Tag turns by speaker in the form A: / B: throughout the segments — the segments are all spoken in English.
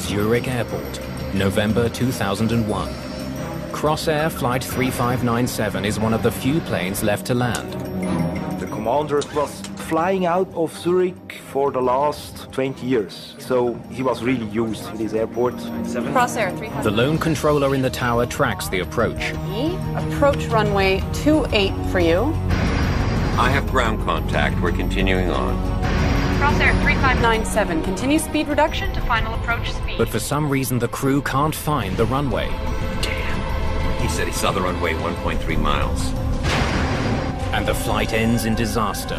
A: Zurich Airport, November 2001. Crossair Flight 3597 is one of the few planes left to land.
B: The commander was flying out of Zurich for the last 20 years, so he was really used to this airport.
C: Crossair 300.
A: The lone controller in the tower tracks the approach.
C: Approach runway 28 for you.
D: I have ground contact. We're continuing on.
C: Crossair 3597. Continue speed reduction to final approach speed.
A: But for some reason the crew can't find the runway.
D: Damn. He said he saw the runway 1.3 miles.
A: And the flight ends in disaster.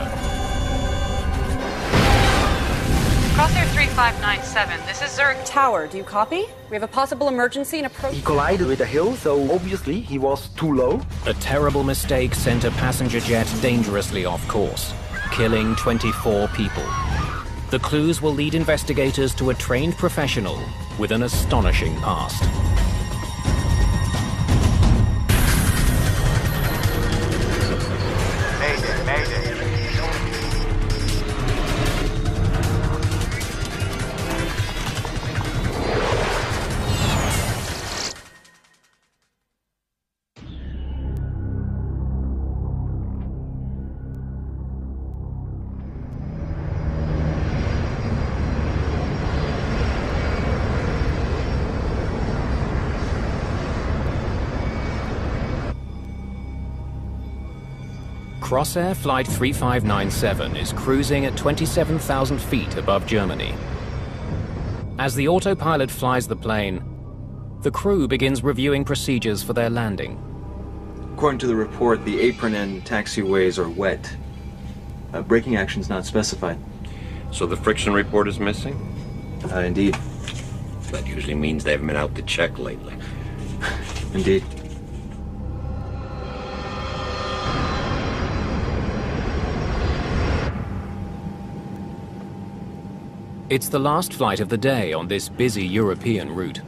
C: Crossair 3597, this is Zurich Tower. Do you copy? We have a possible emergency and approach.
B: He collided with a hill, so obviously he was too low.
A: A terrible mistake sent a passenger jet dangerously off course, killing 24 people. The clues will lead investigators to a trained professional with an astonishing past.
E: Mayday, Mayday.
A: Crossair Flight 3597 is cruising at 27,000 feet above Germany. As the autopilot flies the plane, the crew begins reviewing procedures for their landing.
F: According to the report, the apron and taxiways are wet. Braking action's not specified.
D: So the friction report is missing?
F: Indeed.
D: That usually means they haven't been out to check lately.
F: Indeed.
A: It's the last flight of the day on this busy European route.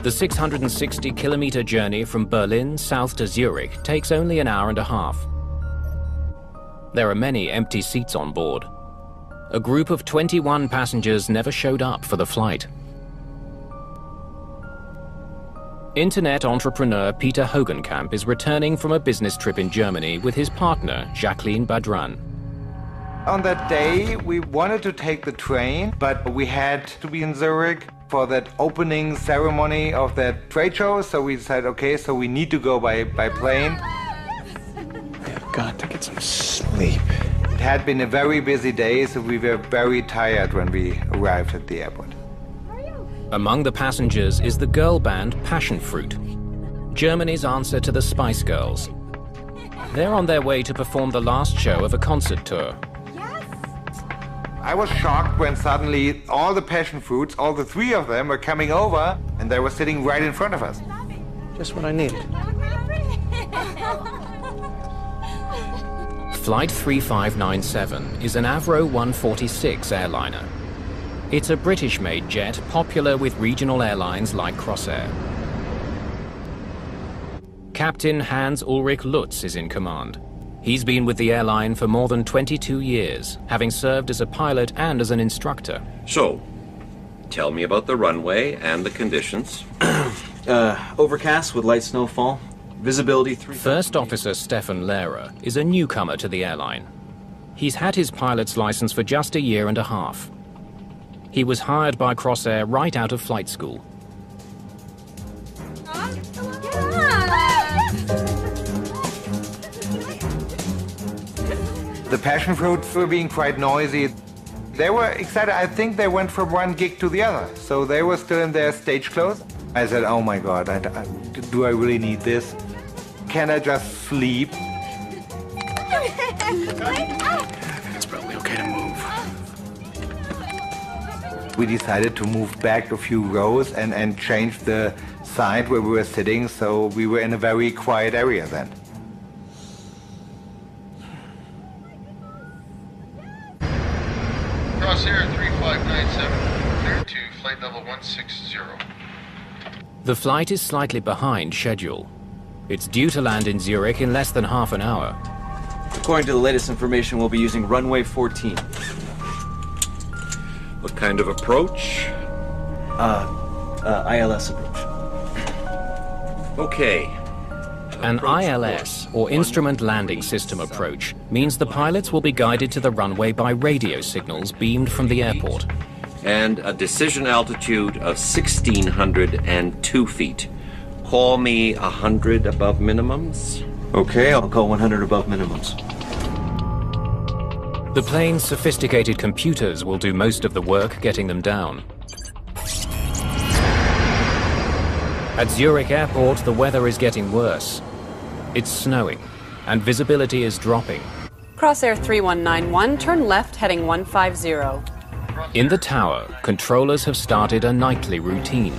A: The 660-kilometer journey from Berlin south to Zurich takes only an hour and a half. There are many empty seats on board. A group of 21 passengers never showed up for the flight. Internet entrepreneur Peter Hogenkamp is returning from a business trip in Germany with his partner, Jacqueline Badran.
G: On that day, we wanted to take the train, but we had to be in Zurich for that opening ceremony of that trade show, so we decided, okay, so we need to go by plane.
H: We have got to get some sleep.
G: It had been a very busy day, so we were very tired when we arrived at the airport.
A: Among the passengers is the girl band Passion Fruit, Germany's answer to the Spice Girls. They're on their way to perform the last show of a concert tour.
G: I was shocked when suddenly all the passion fruits, all the three of them, were coming over and they were sitting right in front of us.
H: Just what I needed.
A: Flight 3597 is an Avro 146 airliner. It's a British-made jet popular with regional airlines like Crossair. Captain Hans-Ulrich Lutz is in command. He's been with the airline for more than 22 years, having served as a pilot and as an instructor.
D: So, tell me about the runway and the conditions.
F: Overcast with light snowfall. Visibility 3.
A: First Officer Stefan Lehrer is a newcomer to the airline. He's had his pilot's license for just a year and a half. He was hired by Crossair right out of flight school.
G: The passion fruits were being quite noisy. They were excited. I think they went from one gig to the other. So they were still in their stage clothes. I said, oh my God, do I really need this? Can I just sleep?
H: It's probably okay to move.
G: We decided to move back a few rows and change the side where we were sitting, so we were in a very quiet area then.
E: Crossair 3597, clear to flight level 160.
A: The flight is slightly behind schedule. It's due to land in Zurich in less than half an hour.
F: According to the latest information, we'll be using runway 14.
D: What kind of approach?
F: ILS approach.
D: Okay.
A: An ILS, or Instrument Landing System approach, means the pilots will be guided to the runway by radio signals beamed from the airport.
D: And a decision altitude of 1,602 feet. Call me 100 above minimums.
F: Okay, I'll call 100 above minimums.
A: The plane's sophisticated computers will do most of the work getting them down. At Zurich Airport, the weather is getting worse. It's snowing, and visibility is dropping.
C: Crosshair 3191, turn left heading 150.
A: In the tower, controllers have started a nightly routine.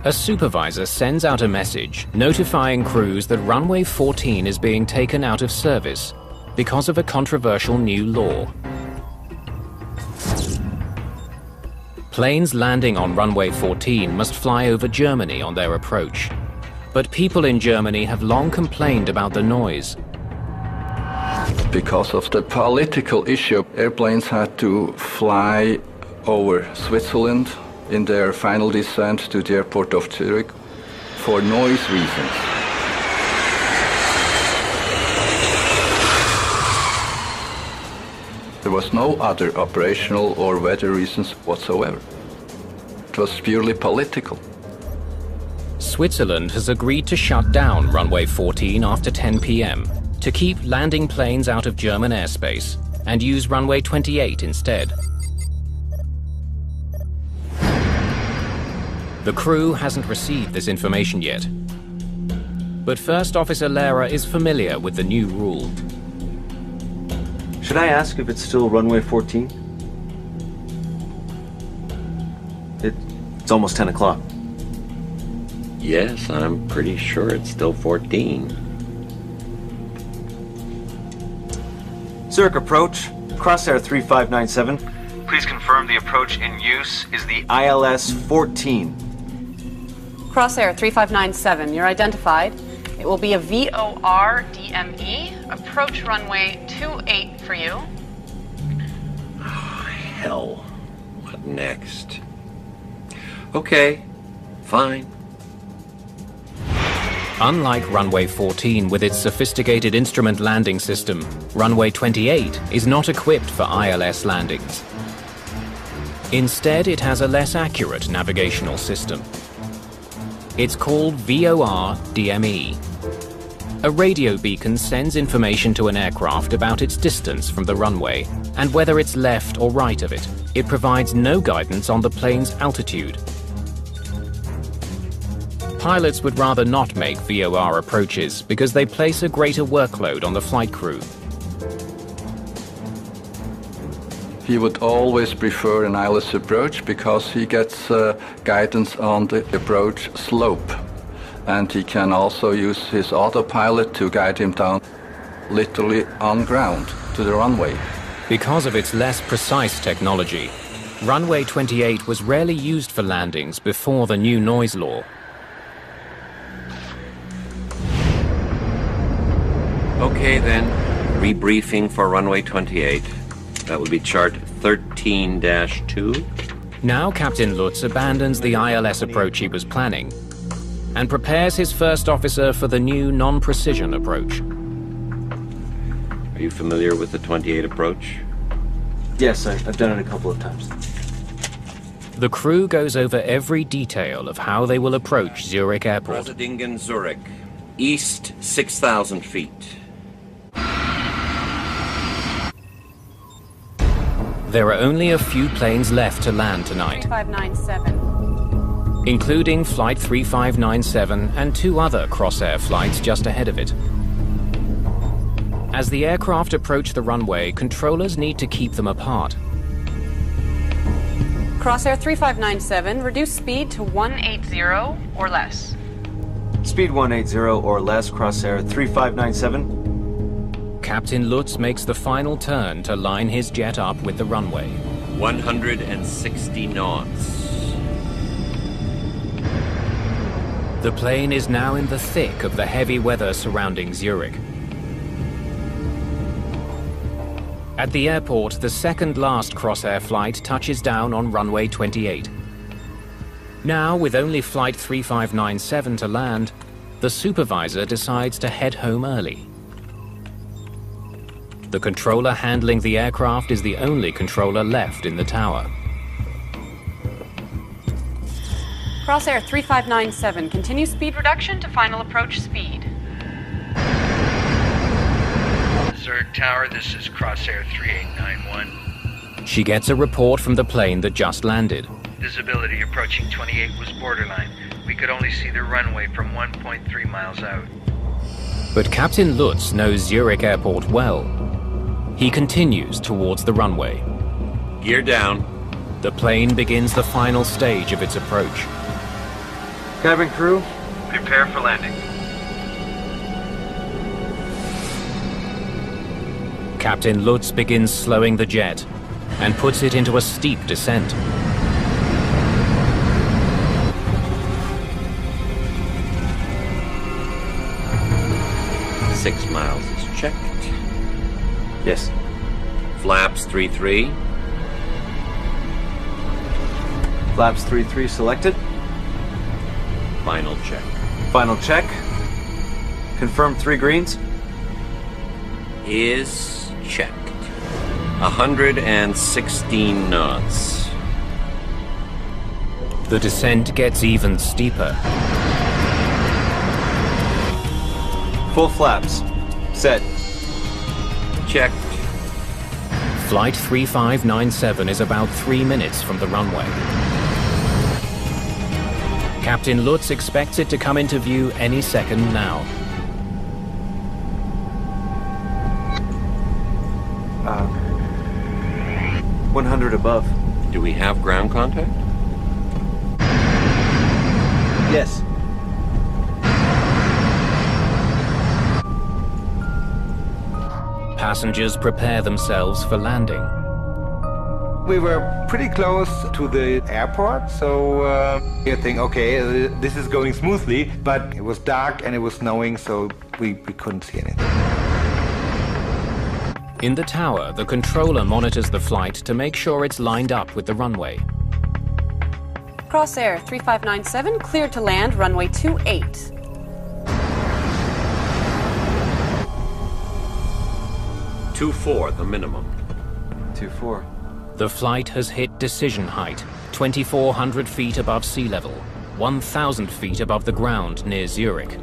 A: A supervisor sends out a message notifying crews that runway 14 is being taken out of service because of a controversial new law. Planes landing on runway 14 must fly over Germany on their approach. But people in Germany have long complained about the noise.
I: Because of the political issue, airplanes had to fly over Switzerland in their final descent to the airport of Zurich for noise reasons. There was no other operational or weather reasons whatsoever. It was purely political.
A: Switzerland has agreed to shut down runway 14 after 10 p.m. to keep landing planes out of German airspace and use runway 28 instead. The crew hasn't received this information yet. But First Officer Lehrer is familiar with the new rule.
F: Should I ask if it's still runway 14? It's almost 10 o'clock.
D: Yes, I'm pretty sure it's still 14.
F: Zurich approach, Crosshair 3597. Please confirm the approach in use is the ILS 14.
C: Crosshair 3597, you're identified. It will be a VOR DME. Approach runway 28 for you.
D: Oh, hell. What next? Okay, fine.
A: Unlike runway 14 with its sophisticated instrument landing system, runway 28 is not equipped for ILS landings. Instead, it has a less accurate navigational system. It's called VOR DME. A radio beacon sends information to an aircraft about its distance from the runway and whether it's left or right of it. It provides no guidance on the plane's altitude. Pilots would rather not make VOR approaches because they place a greater workload on the flight crew.
I: He would always prefer an ILS approach because he gets guidance on the approach slope. And he can also use his autopilot to guide him down literally on ground to the runway.
A: Because of its less precise technology, runway 28 was rarely used for landings before the new noise law.
D: Okay then, rebriefing for runway 28. That would be chart 13-2.
A: Now Captain Lutz abandons the ILS approach he was planning and prepares his first officer for the new non-precision approach.
D: Are you familiar with the 28 approach?
F: Yes, I've done it a couple of times.
A: The crew goes over every detail of how they will approach Zurich Airport.
D: Prasidingen Zurich, east 6,000 feet.
A: There are only a few planes left to land tonight,
C: 3597.
A: including Flight 3597 and 2 other Crossair flights just ahead of it. As the aircraft approach the runway, controllers need to keep them apart.
C: Crosshair 3597, reduce speed to 180 or less.
F: Speed 180 or less, Crosshair 3597.
A: Captain Lutz makes the final turn to line his jet up with the runway.
D: 160 knots.
A: The plane is now in the thick of the heavy weather surrounding Zurich. At the airport, the second last Crossair flight touches down on runway 28. Now, with only flight 3597 to land, the supervisor decides to head home early. The controller handling the aircraft is the only controller left in the tower.
C: Crossair 3597, continue speed reduction to final approach speed.
J: Zurich Tower, this is Crossair 3891.
A: She gets a report from the plane that just landed.
J: Visibility approaching 28 was borderline. We could only see the runway from 1.3 miles out.
A: But Captain Lutz knows Zurich Airport well. He continues towards the runway.
D: Gear down.
A: The plane begins the final stage of its approach.
F: Cabin crew,
J: Prepare for landing.
A: Captain Lutz begins slowing the jet and puts it into a steep descent.
D: Six miles is checked.
F: yes.
D: Flaps 3-3.
F: Flaps 3-3 selected.
D: Final check.
F: Final check. Confirm 3 greens.
D: Is checked. 116 knots.
A: The descent gets even steeper.
F: Full flaps. Set.
D: Checked.
A: Flight 3597 is about 3 minutes from the runway. Captain Lutz expects it to come into view any second now.
F: 100 above.
D: Do we have ground contact?
F: Yes.
A: Passengers prepare themselves for landing.
G: We were pretty close to the airport, so you think, okay, this is going smoothly, but it was dark and it was snowing, so we couldn't see anything.
A: In the tower, the controller monitors the flight to make sure it's lined up with the runway.
C: Crossair 3597, cleared to land, runway 28.
D: (2-4) the minimum.
F: 2-4.
A: The flight has hit decision height, 2,400 feet above sea level, 1,000 feet above the ground near Zurich.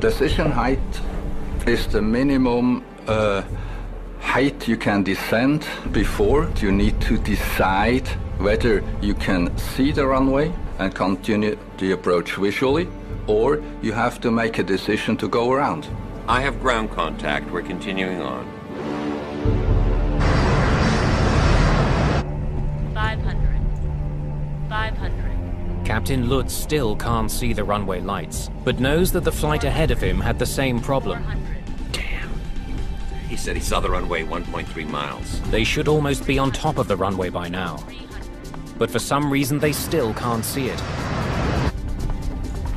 I: Decision height is the minimum height you can descend before. You need to decide whether you can see the runway and continue the approach visually, or you have to make a decision to go around.
D: I have ground contact. We're continuing on.
K: 500. 500.
A: Captain Lutz still can't see the runway lights, but knows that the flight ahead of him had the same problem.
D: Damn. He said he saw the runway 1.3 miles.
A: They should almost be on top of the runway by now. But for some reason, they still can't see it.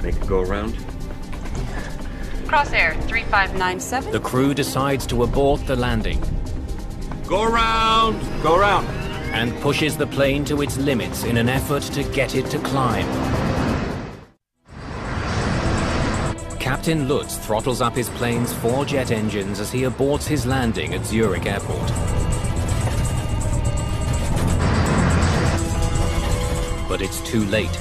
D: Make it go around.
C: Crossair 3597.
A: The crew decides to abort the landing.
D: Go around!
F: Go around.
A: And pushes the plane to its limits in an effort to get it to climb. Captain Lutz throttles up his plane's 4 jet engines as he aborts his landing at Zurich Airport. But it's too late.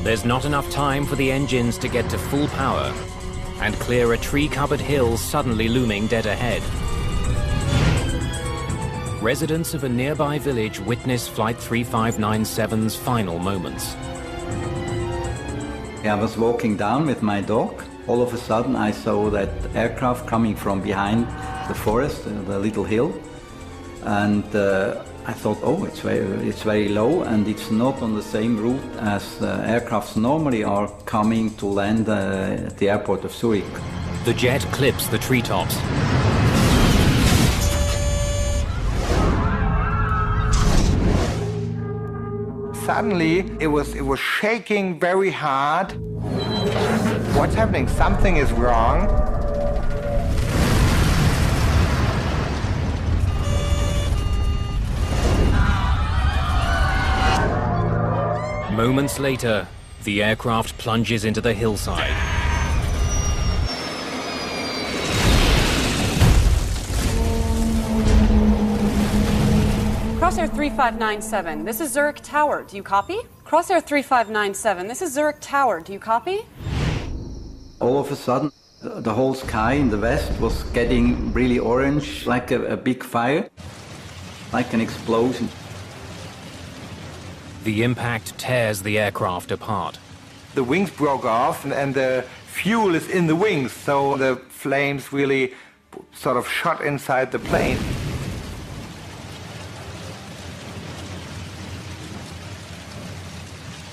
A: There's not enough time for the engines to get to full power and clear a tree-covered hill suddenly looming dead ahead. Residents of a nearby village witness Flight 3597's final moments.
L: I was walking down with my dog. All of a sudden I saw that aircraft coming from behind the forest, the little hill. And I thought, oh, it's very low and it's not on the same route as aircrafts normally are coming to land at the airport of Zurich.
A: The jet clips the treetops.
G: Suddenly, it was shaking very hard. What's happening? Something is wrong.
A: Moments later, the aircraft plunges into the hillside.
C: Crosshair 3597, this is Zurich Tower. Do you copy? Crosshair 3597, this is Zurich Tower. Do you copy?
L: All of a sudden, the whole sky in the west was getting really orange, like a big fire, like an explosion.
A: The impact tears the aircraft apart.
G: The wings broke off and the fuel is in the wings, so the flames really sort of shot inside the plane.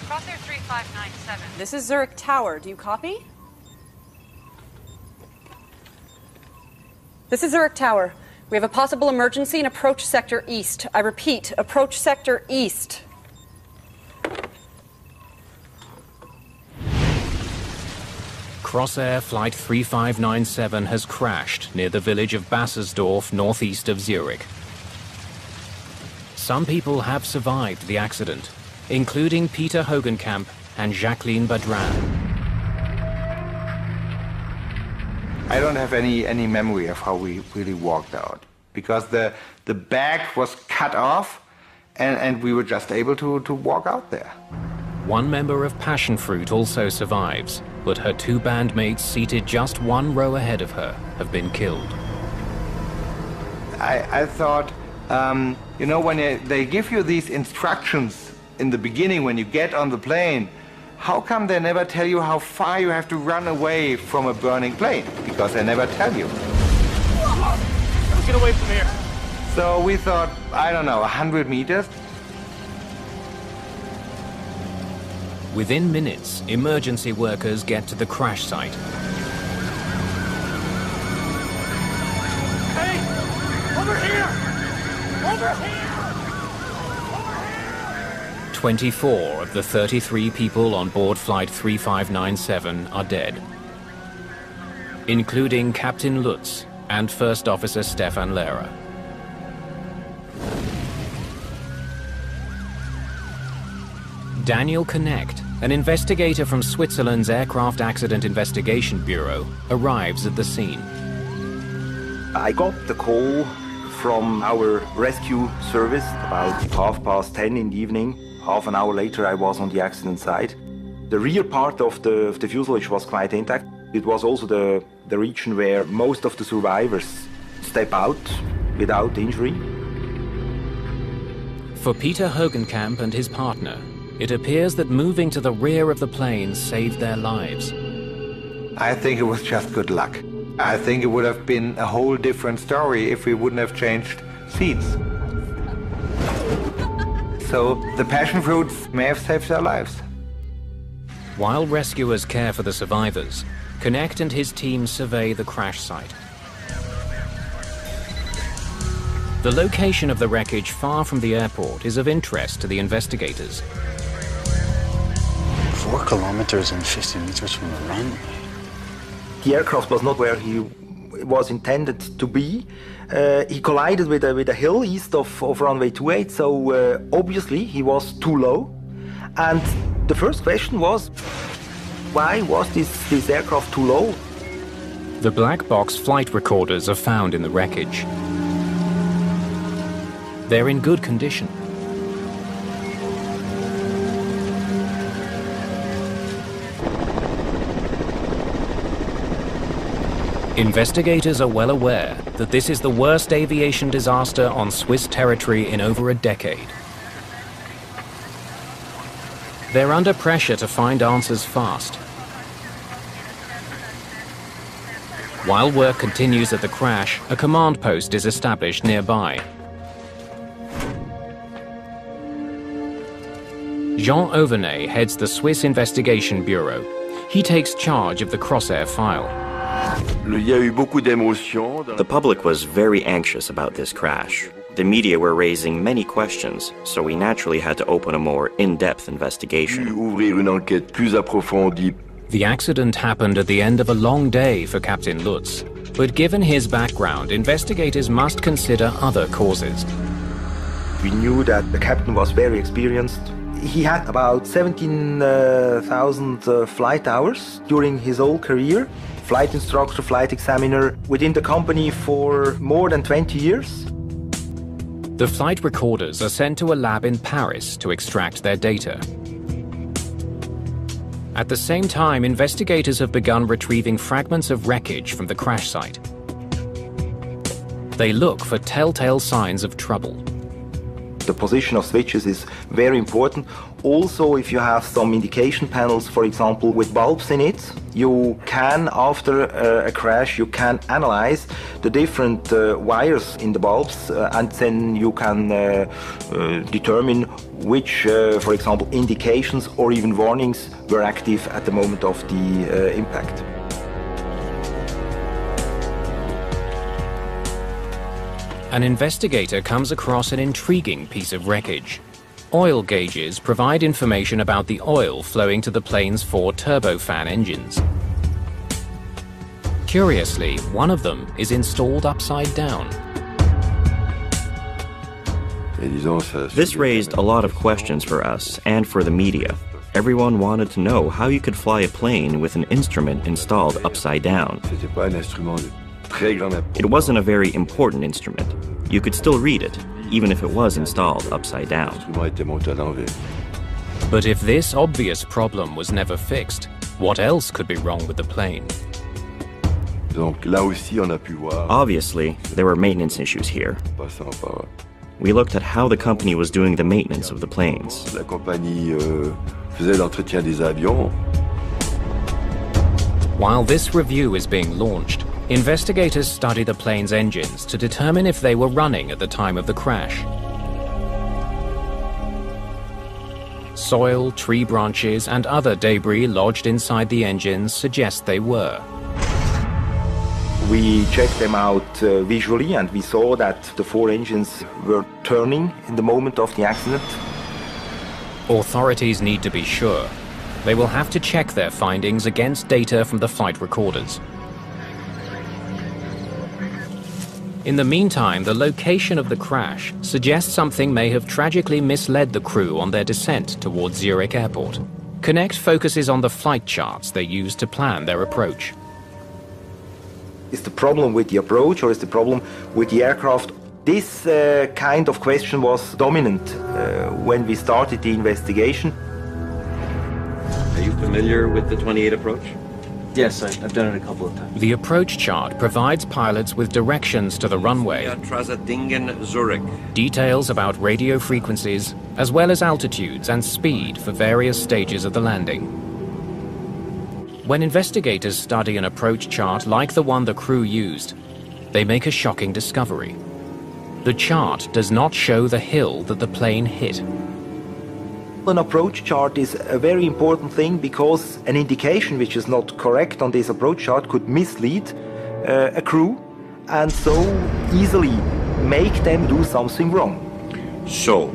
C: Crosshair 3597, this is Zurich Tower. Do you copy? This is Zurich Tower. We have a possible emergency in approach sector east. I repeat, approach sector east.
A: Crossair Flight 3597 has crashed near the village of Bassersdorf, northeast of Zurich. Some people have survived the accident, including Peter Hogenkamp and Jacqueline Badran.
G: I don't have any memory of how we really walked out, because the back was cut off and we were just able to walk out there.
A: One member of Passion Fruit also survives, but her two bandmates seated just one row ahead of her have been killed.
G: I thought, you know, when they give you these instructions in the beginning when you get on the plane, how come they never tell you how far you have to run away from a burning plane? Because they never tell you.
E: Let's get away from here.
G: So we thought, I don't know, 100 meters.
A: Within minutes, emergency workers get to the crash site.
E: Hey! Over here! Over here!
A: 24 of the 33 people on board Flight 3597 are dead, including Captain Lutz and First Officer Stefan Lehrer. Daniel Knecht, an investigator from Switzerland's Aircraft Accident Investigation Bureau, arrives at the scene.
B: I got the call from our rescue service about 10:30 in the evening. Half an hour later, I was on the accident site. The rear part of the fuselage was quite intact. It was also the region where most of the survivors step out without injury.
A: For Peter Hogenkamp and his partner, it appears that moving to the rear of the plane saved their lives.
G: I think it was just good luck. I think it would have been a whole different story if we wouldn't have changed seats. So the passion fruits may have saved their lives.
A: While rescuers care for the survivors, Knecht and his team survey the crash site. The location of the wreckage far from the airport is of interest to the investigators.
H: 4 kilometers and 50 meters from the runway.
B: The aircraft was not where he was intended to be. He collided with a hill east of runway 28, so obviously he was too low. And the first question was, why was this aircraft too low?
A: The black box flight recorders are found in the wreckage. They're in good condition. Investigators are well aware that this is the worst aviation disaster on Swiss territory in over a decade. They're under pressure to find answers fast. While work continues at the crash, a command post is established nearby. Jean Auvernet heads the Swiss Investigation Bureau. He takes charge of the Crossair file.
K: The public was very anxious about this crash. The media were raising many questions, so we naturally had to open a more in-depth investigation.
A: The accident happened at the end of a long day for Captain Lutz, but given his background, investigators must consider other causes.
B: We knew that the captain was very experienced. He had about 17,000 flight hours during his whole career. Flight instructor, flight examiner, within the company for more than 20 years.
A: The flight recorders are sent to a lab in Paris to extract their data. At the same time, investigators have begun retrieving fragments of wreckage from the crash site. They look for telltale signs of trouble.
B: The position of switches is very important. Also, if you have some indication panels, for example, with bulbs in it, you can, after a crash, you can analyze the different wires in the bulbs, and then you can determine which, for example, indications or even warnings were active at the moment of the impact.
A: An investigator comes across an intriguing piece of wreckage. Oil gauges provide information about the oil flowing to the plane's 4 turbofan engines. Curiously, one of them is installed upside down.
K: This raised a lot of questions for us and for the media. Everyone wanted to know how you could fly a plane with an instrument installed upside down. It wasn't a very important instrument. You could still read it, even if it was installed upside down.
A: But if this obvious problem was never fixed, what else could be wrong with the plane?
K: Obviously, there were maintenance issues here. We looked at how the company was doing the maintenance of the planes.
A: While this review is being launched, investigators study the plane's engines to determine if they were running at the time of the crash. Soil, tree branches, and other debris lodged inside the engines suggest they were.
B: We checked them out visually, and we saw that the 4 engines were turning in the moment of the accident.
A: Authorities need to be sure. They will have to check their findings against data from the flight recorders. In the meantime, the location of the crash suggests something may have tragically misled the crew on their descent towards Zurich Airport. Connect focuses on the flight charts they used to plan their approach.
B: Is the problem with the approach, or is the problem with the aircraft? This kind of question was dominant when we started the investigation.
D: Are you familiar with the 28 approach?
F: Yes, I've done it a couple of times.
A: The approach chart provides pilots with directions to the runway,
D: Zurich,
A: details about radio frequencies, as well as altitudes and speed for various stages of the landing. When investigators study an approach chart like the one the crew used, they make a shocking discovery. The chart does not show the hill that the plane hit.
B: An approach chart is a very important thing, because an indication which is not correct on this approach chart could mislead a crew and so easily make them do something wrong.
D: So,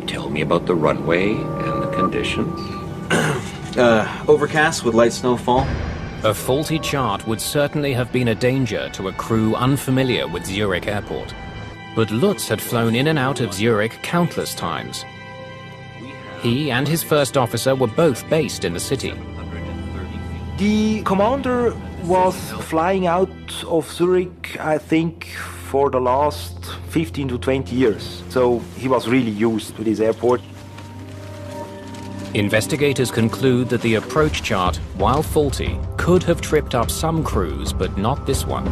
D: tell me about the runway and the conditions.
F: Overcast with light snowfall.
A: A faulty chart would certainly have been a danger to a crew unfamiliar with Zurich Airport. But Lutz had flown in and out of Zurich countless times. He and his first officer were both based in the city.
B: The commander was flying out of Zurich, I think, for the last 15 to 20 years. So he was really used to this airport.
A: Investigators conclude that the approach chart, while faulty, could have tripped up some crews, but not this one.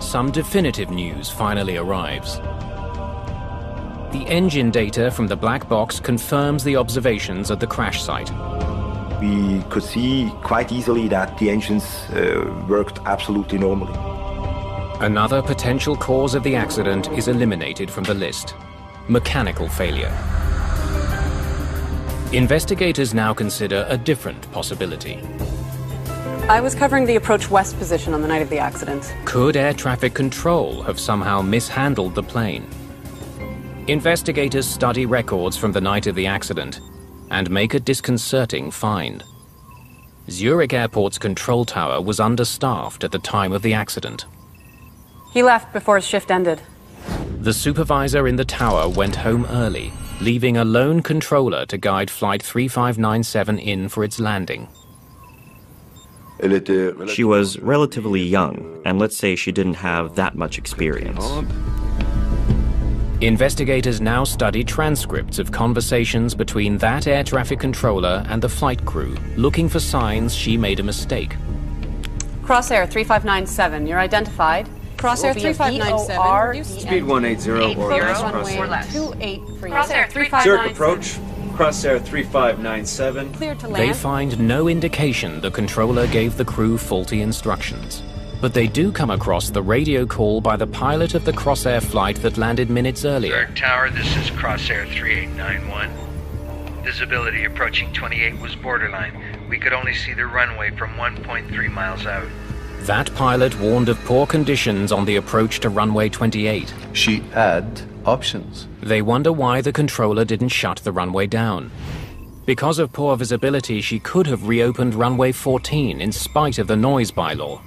A: Some definitive news finally arrives. The engine data from the black box confirms the observations at the crash site.
B: We could see quite easily that the engines worked absolutely normally.
A: Another potential cause of the accident is eliminated from the list: mechanical failure. Investigators now consider a different possibility.
C: I was covering the approach west position on the night of the accident.
A: Could air traffic control have somehow mishandled the plane? Investigators study records from the night of the accident and make a disconcerting find. Zurich Airport's control tower was understaffed at the time of the accident.
C: He left before his shift ended.
A: The supervisor in the tower went home early, leaving a lone controller to guide Flight 3597 in for its landing.
K: She was relatively young, and let's say she didn't have that much experience.
A: Investigators now study transcripts of conversations between that air traffic controller and the flight crew, looking for signs she made a mistake.
C: Crosshair 3597, you're identified.
M: Crosshair 3597.
F: Speed 180 or less.
C: Crosshair 283.
M: Crosshair 3597.
F: Zurich approach. Crosshair 3597.
M: Clear to land.
A: They find no indication the controller gave the crew faulty instructions. But they do come across the radio call by the pilot of the Crosshair flight that landed minutes earlier.
J: Zurich Tower, this is Crosshair 3891. Visibility approaching 28 was borderline. We could only see the runway from 1.3 miles out.
A: That pilot warned of poor conditions on the approach to runway 28.
H: She had options.
A: They wonder why the controller didn't shut the runway down. Because of poor visibility, she could have reopened runway 14 in spite of the noise bylaw.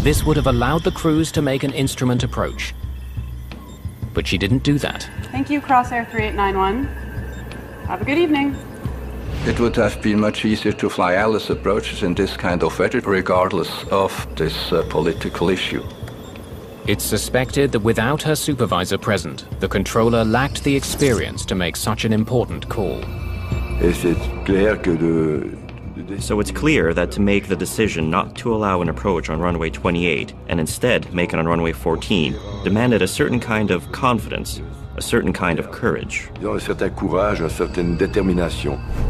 A: This would have allowed the crews to make an instrument approach. But she didn't do that.
C: Thank you, Crosshair 3891. Have a good evening.
I: It would have been much easier to fly Alice approaches in this kind of weather, regardless of this political issue.
A: It's suspected that without her supervisor present, the controller lacked the experience to make such an important call.
K: So it's clear that to make the decision not to allow an approach on runway 28 and instead make it on runway 14 demanded a certain kind of confidence, a certain kind of courage.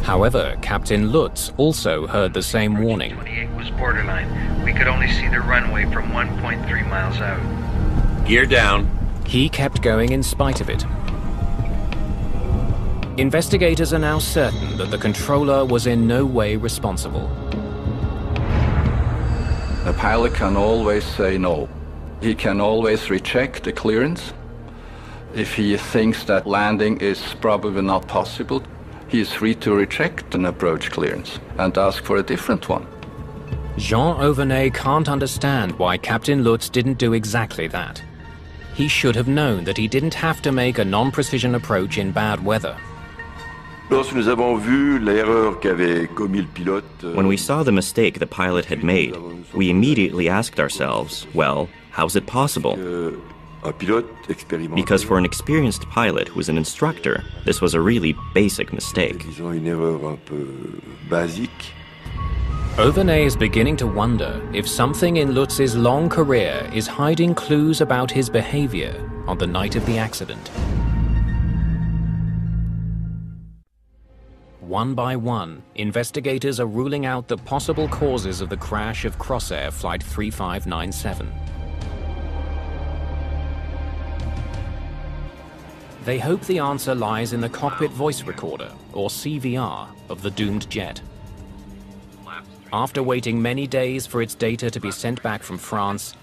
A: However, Captain Lutz also heard the same warning.
J: 28 was borderline. We could only see the runway from 1.3 miles out.
D: Gear down.
A: He kept going in spite of it. Investigators are now certain that the controller was in no way responsible.
I: A pilot can always say no. He can always reject the clearance. If he thinks that landing is probably not possible, he is free to reject an approach clearance and ask for a different one.
A: Jean Auvernet can't understand why Captain Lutz didn't do exactly that. He should have known that he didn't have to make a non-precision approach in bad weather.
K: When we saw the mistake the pilot had made, we immediately asked ourselves, well, how's it possible? Because for an experienced pilot who was an instructor, this was a really basic mistake.
A: Auvernet is beginning to wonder if something in Lutz's long career is hiding clues about his behavior on the night of the accident. One by one, investigators are ruling out the possible causes of the crash of Crossair Flight 3597. They hope the answer lies in the cockpit voice recorder, or CVR, of the doomed jet. After waiting many days for its data to be sent back from France,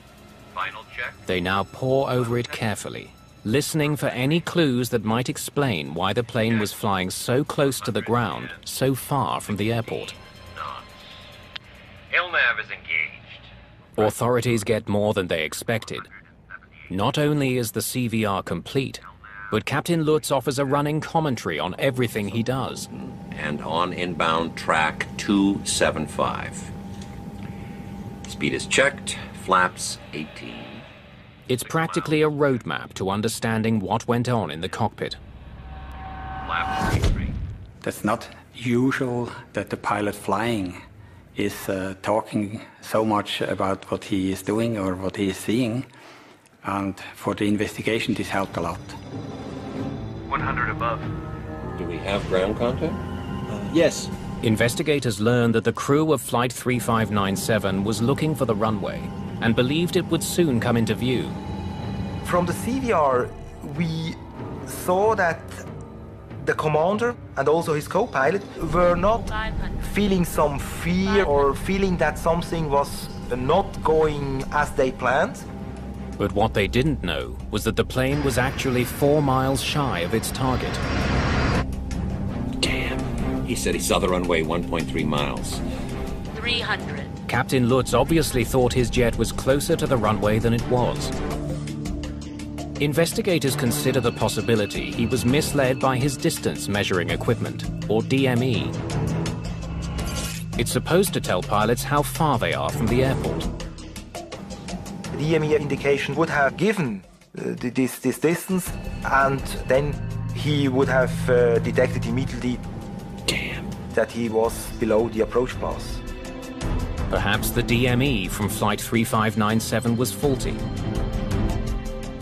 A: they now pore over it carefully, listening for any clues that might explain why the plane was flying so close to the ground, so far from the airport.
J: ILNAV is engaged.
A: Authorities get more than they expected. Not only is the CVR complete, but Captain Lutz offers a running commentary on everything he does.
D: And on inbound track 275. Speed is checked, flaps 18.
A: It's practically a roadmap to understanding what went on in the cockpit.
D: Flaps 33.
N: That's not usual that the pilot flying is talking so much about what he is doing or what he is seeing. And for the investigation, this helped a lot.
J: 100 above.
D: Do we have ground contact?
F: Yes.
A: Investigators learned that the crew of Flight 3597 was looking for the runway and believed it would soon come into view.
B: From the CVR, we saw that the commander and also his co-pilot were not feeling some fear or feeling that something was not going as they planned.
A: But what they didn't know was that the plane was actually 4 miles shy of its target.
D: Damn. He said he saw the runway 1.3 miles.
M: 300.
A: Captain Lutz obviously thought his jet was closer to the runway than it was. Investigators consider the possibility he was misled by his distance measuring equipment, or DME. It's supposed to tell pilots how far they are from the airport.
B: The DME indication would have given this distance, and then he would have detected immediately that he was below the approach pass.
A: Perhaps the DME from Flight 3597 was faulty.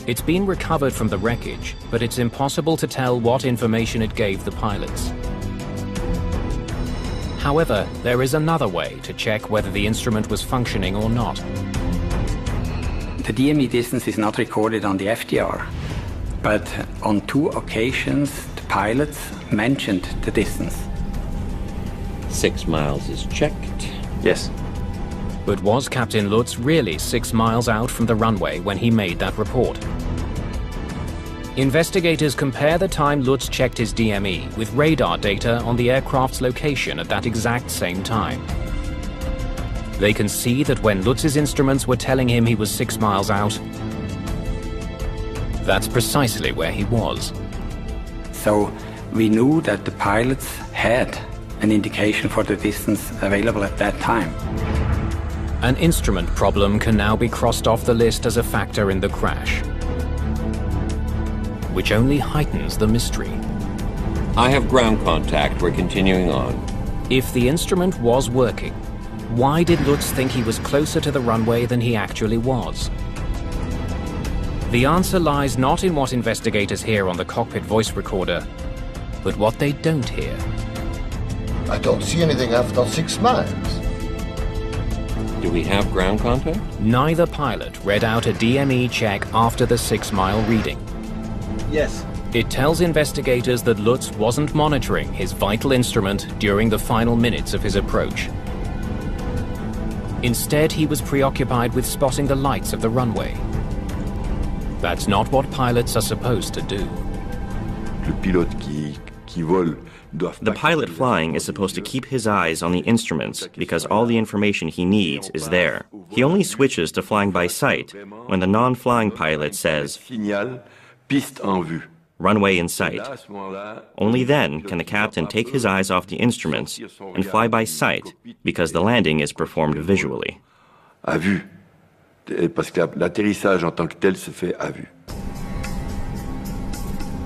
A: It's been recovered from the wreckage, but it's impossible to tell what information it gave the pilots. However, there is another way to check whether the instrument was functioning or not.
N: The DME distance is not recorded on the FDR, but on 2 occasions the pilots mentioned the distance.
D: 6 miles is checked.
F: Yes.
A: But was Captain Lutz really 6 miles out from the runway when he made that report? Investigators compare the time Lutz checked his DME with radar data on the aircraft's location at that exact same time. They can see that when Lutz's instruments were telling him he was 6 miles out, that's precisely where he was.
N: So we knew that the pilots had an indication for the distance available at that time.
A: An instrument problem can now be crossed off the list as a factor in the crash, which only heightens the mystery.
D: I have ground contact. We're continuing on.
A: If the instrument was working, why did Lutz think he was closer to the runway than he actually was? The answer lies not in what investigators hear on the cockpit voice recorder, but what they don't hear.
O: I don't see anything after 6 miles.
D: Do we have ground contact?
A: Neither pilot read out a DME check after the 6-mile reading.
F: Yes.
A: It tells investigators that Lutz wasn't monitoring his vital instrument during the final minutes of his approach. Instead, he was preoccupied with spotting the lights of the runway. That's not what pilots are supposed to do.
K: The pilot flying is supposed to keep his eyes on the instruments because all the information he needs is there. He only switches to flying by sight when the non-flying pilot says, "Runway in sight." Only then can the captain take his eyes off the instruments and fly by sight because the landing is performed visually.
O: À vue. Parce que l'atterrissage en tant que tel se fait à vue.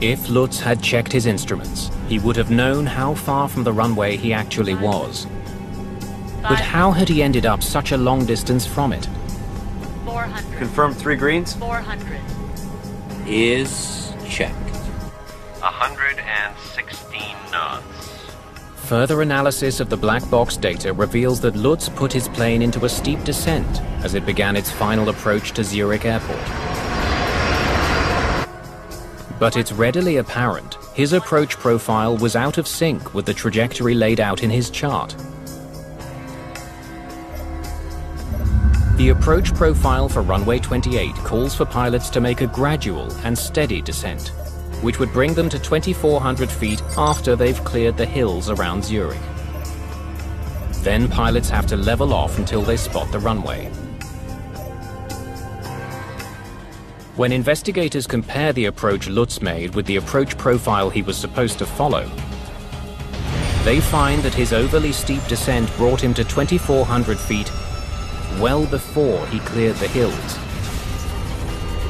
A: If Lutz had checked his instruments, he would have known how far from the runway he actually was. But how had he ended up such a long distance from it?
M: 400.
F: Confirm 3 greens.
M: 400.
D: Is checked.
J: 116 knots.
A: Further analysis of the black box data reveals that Lutz put his plane into a steep descent as it began its final approach to Zurich Airport. But it's readily apparent his approach profile was out of sync with the trajectory laid out in his chart. The approach profile for runway 28 calls for pilots to make a gradual and steady descent, which would bring them to 2,400 feet after they've cleared the hills around Zurich. Then pilots have to level off until they spot the runway. When investigators compare the approach Lutz made with the approach profile he was supposed to follow, they find that his overly steep descent brought him to 2,400 feet well before he cleared the hills.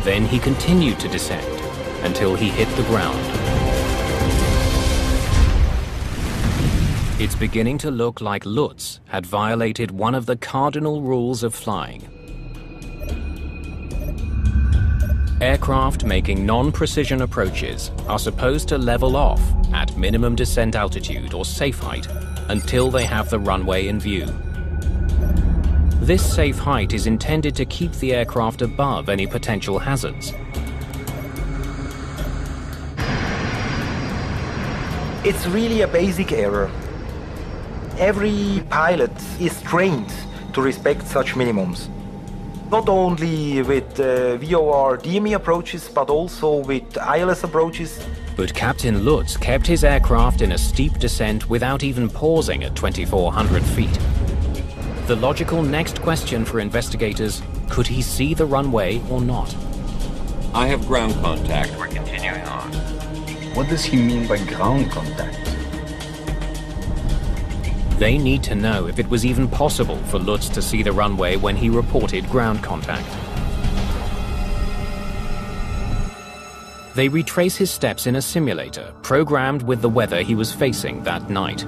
A: Then he continued to descend until he hit the ground. It's beginning to look like Lutz had violated one of the cardinal rules of flying. Aircraft making non-precision approaches are supposed to level off at minimum descent altitude or safe height until they have the runway in view. This safe height is intended to keep the aircraft above any potential hazards.
B: It's really a basic error. Every pilot is trained to respect such minimums. Not only with VOR DME approaches, but also with ILS approaches.
A: But Captain Lutz kept his aircraft in a steep descent without even pausing at 2,400 feet. The logical next question for investigators, could he see the runway or not?
D: I have ground contact.
J: We're continuing on.
H: What does he mean by ground contact?
A: They need to know if it was even possible for Lutz to see the runway when he reported ground contact. They retrace his steps in a simulator, programmed with the weather he was facing that night.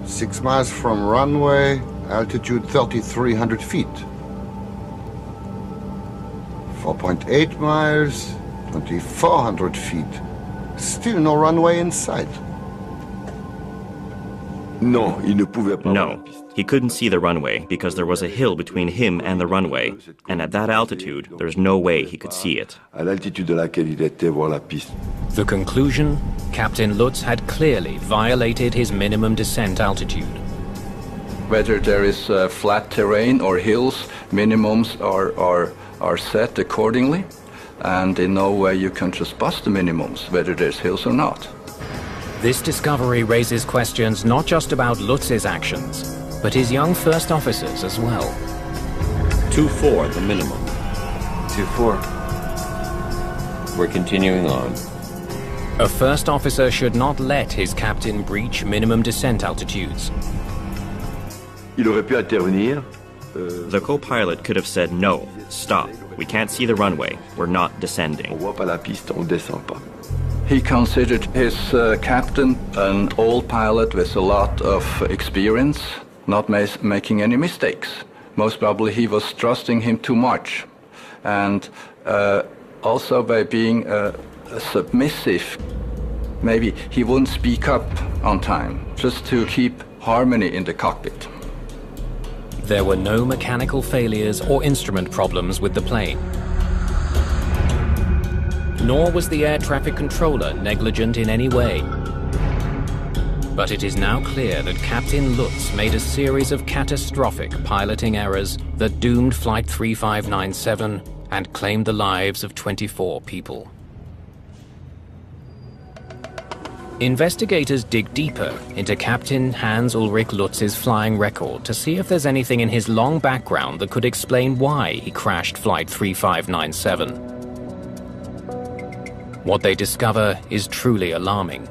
P: 6 miles from runway, altitude 3,300 feet. 4.8 miles, 2,400 feet. Still no runway in sight.
O: Non, il ne pouvait pas.
K: No, he couldn't see the runway because there was a hill between him and the runway, and at that altitude, there's no way he could see it.
O: À l'altitude de laquelle il était, voir la piste.
A: The conclusion? Captain Lutz had clearly violated his minimum descent altitude.
I: Whether there is flat terrain or hills, minimums are set accordingly, and in no way you can just bust the minimums, whether there's hills or not.
A: This discovery raises questions not just about Lutz's actions, but his young first officers as well.
D: 2-4, the minimum.
F: 2-4.
D: We're continuing on.
A: A first officer should not let his captain breach minimum descent altitudes.
O: Il aurait pu intervenir.
K: The co-pilot could have said, no, stop, we can't see the runway, we're not descending.
O: On voit pas la piste, on descend pas.
I: He considered his captain an old pilot with a lot of experience, not making any mistakes. Most probably he was trusting him too much. And also by being submissive, maybe he wouldn't speak up on time, just to keep harmony in the cockpit.
A: There were no mechanical failures or instrument problems with the plane. Nor was the air traffic controller negligent in any way. But it is now clear that Captain Lutz made a series of catastrophic piloting errors that doomed Flight 3597 and claimed the lives of 24 people. Investigators dig deeper into Captain Hans-Ulrich Lutz's flying record to see if there's anything in his long background that could explain why he crashed Flight 3597. What they discover is truly alarming.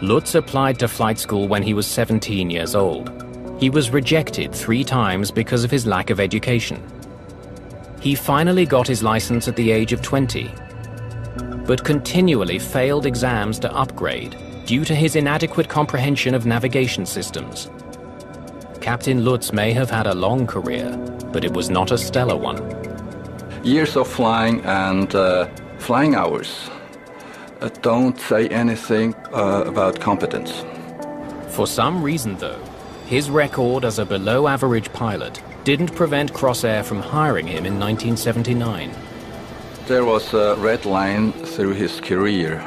A: Lutz applied to flight school when he was 17 years old. He was rejected 3 times because of his lack of education. He finally got his license at the age of 20, but continually failed exams to upgrade due to his inadequate comprehension of navigation systems. Captain Lutz may have had a long career, but it was not a stellar one.
I: Years of flying and flying hours don't say anything about competence.
A: For some reason, though, his record as a below-average pilot didn't prevent Crossair from hiring him in 1979.
I: There was a red line through his career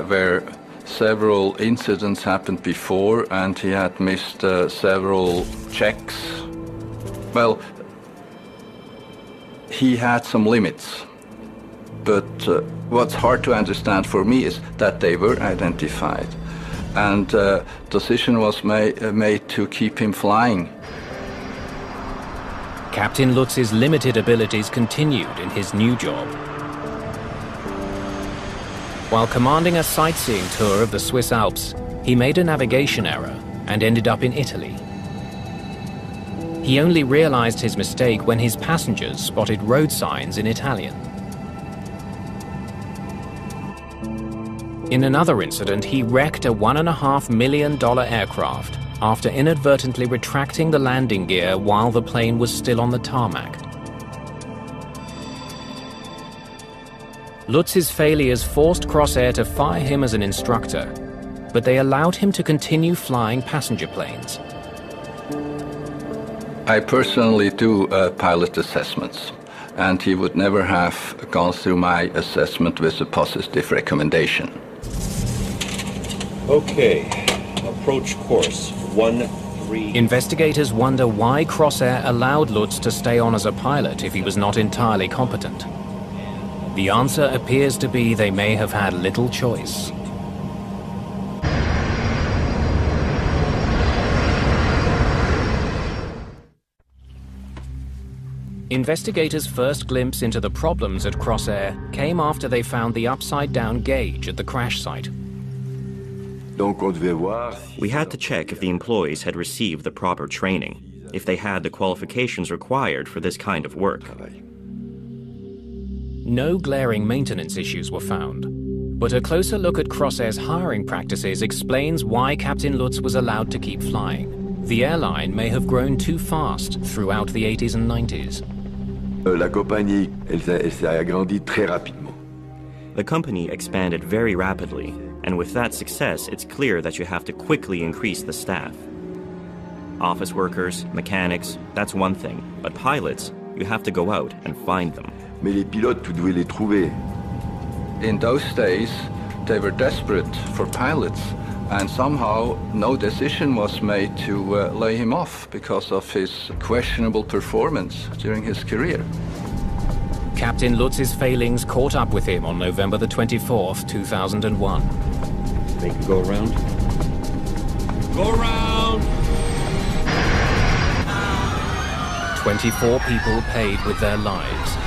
I: where several incidents happened before and he had missed several checks. Well, he had some limits. But what's hard to understand for me is that they were identified. And decision was made to keep him flying.
A: Captain Lutz's limited abilities continued in his new job. While commanding a sightseeing tour of the Swiss Alps, he made a navigation error and ended up in Italy. He only realized his mistake when his passengers spotted road signs in Italian. In another incident, he wrecked a $1.5 million aircraft after inadvertently retracting the landing gear while the plane was still on the tarmac. Lutz's failures forced Crossair to fire him as an instructor, but they allowed him to continue flying passenger planes.
I: I personally do pilot assessments, and he would never have gone through my assessment with a positive recommendation.
D: Okay, approach course 13.
A: Investigators wonder why Crossair allowed Lutz to stay on as a pilot if he was not entirely competent. The answer appears to be they may have had little choice. Investigators' first glimpse into the problems at Crossair came after they found the upside-down gauge at the crash site.
K: We had to check if the employees had received the proper training, if they had the qualifications required for this kind of work.
A: No glaring maintenance issues were found, but a closer look at Crossair's hiring practices explains why Captain Lutz was allowed to keep flying. The airline may have grown too fast throughout the 80s and 90s.
O: La compagnie, elle s'est agrandie très rapidement.
K: The company expanded very rapidly, and with that success, it's clear that you have to quickly increase the staff. Office workers, mechanics, that's one thing, but pilots, you have to go out and find them.
O: Mais les pilotes, tu devais les trouver.
I: In those days, they were desperate for pilots, and somehow no decision was made to lay him off because of his questionable performance during his career.
A: Captain Lutz's failings caught up with him on November the 24th, 2001.
D: They can go around. Go around!
A: 24 people paid with their lives.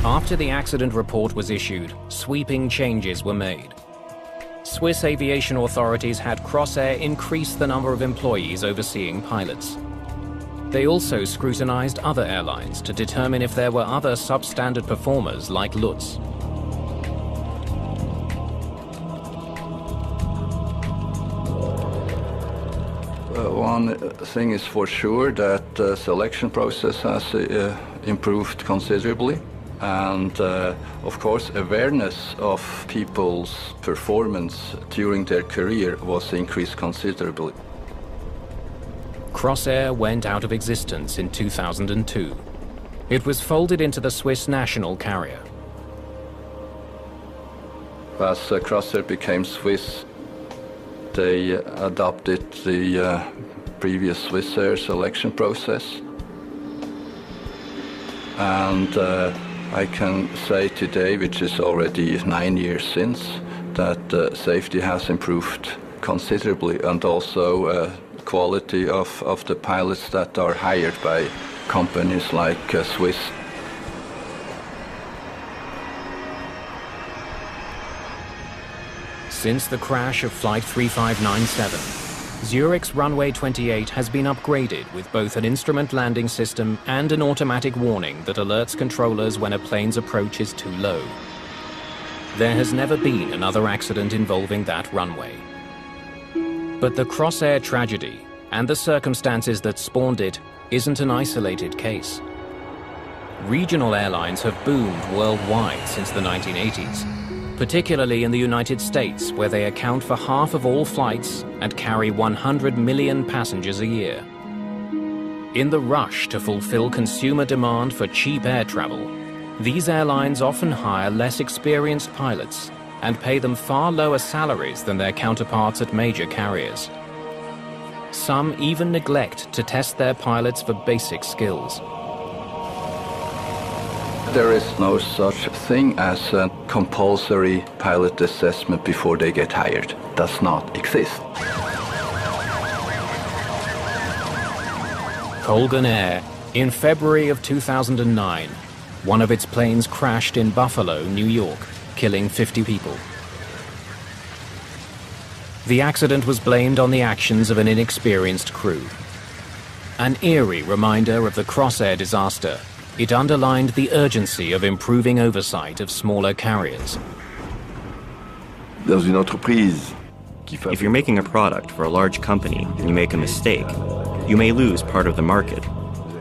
A: After the accident report was issued, sweeping changes were made. Swiss aviation authorities had Crossair increase the number of employees overseeing pilots. They also scrutinized other airlines to determine if there were other substandard performers like Lutz.
I: One thing is for sure that the selection process has improved considerably. And of course, awareness of people's performance during their career was increased considerably.
A: Crossair went out of existence in 2002. It was folded into the Swiss national carrier.
I: As Crossair became Swiss, they adopted the previous Swissair selection process. And I can say today, which is already 9 years since, that safety has improved considerably, and also quality of the pilots that are hired by companies like Swiss.
A: Since the crash of Flight 3597, Zurich's runway 28 has been upgraded with both an instrument landing system and an automatic warning that alerts controllers when a plane's approach is too low. There has never been another accident involving that runway. But the Crossair tragedy and the circumstances that spawned it isn't an isolated case. Regional airlines have boomed worldwide since the 1980s. Particularly in the United States, where they account for half of all flights and carry 100 million passengers a year. In the rush to fulfill consumer demand for cheap air travel, these airlines often hire less experienced pilots and pay them far lower salaries than their counterparts at major carriers. Some even neglect to test their pilots for basic skills.
I: There is no such thing as a compulsory pilot assessment before they get hired. Does not exist.
A: Colgan Air, in February of 2009, one of its planes crashed in Buffalo, New York, killing 50 people. The accident was blamed on the actions of an inexperienced crew. An eerie reminder of the Crossair disaster. It underlined the urgency of improving oversight of smaller carriers.
K: If you're making a product for a large company and you make a mistake, you may lose part of the market.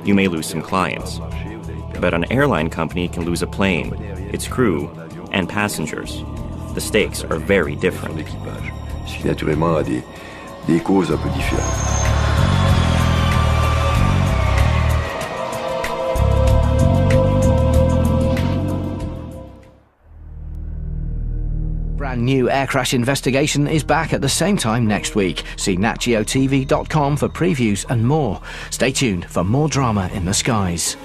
K: You may lose some clients. But an airline company can lose a plane, its crew, and passengers. The stakes are very different.
O: Ce qui naturellement a des causes un peu différentes.
Q: Brand new air crash investigation is back at the same time next week. See natgeotv.com for previews and more. Stay tuned for more drama in the skies.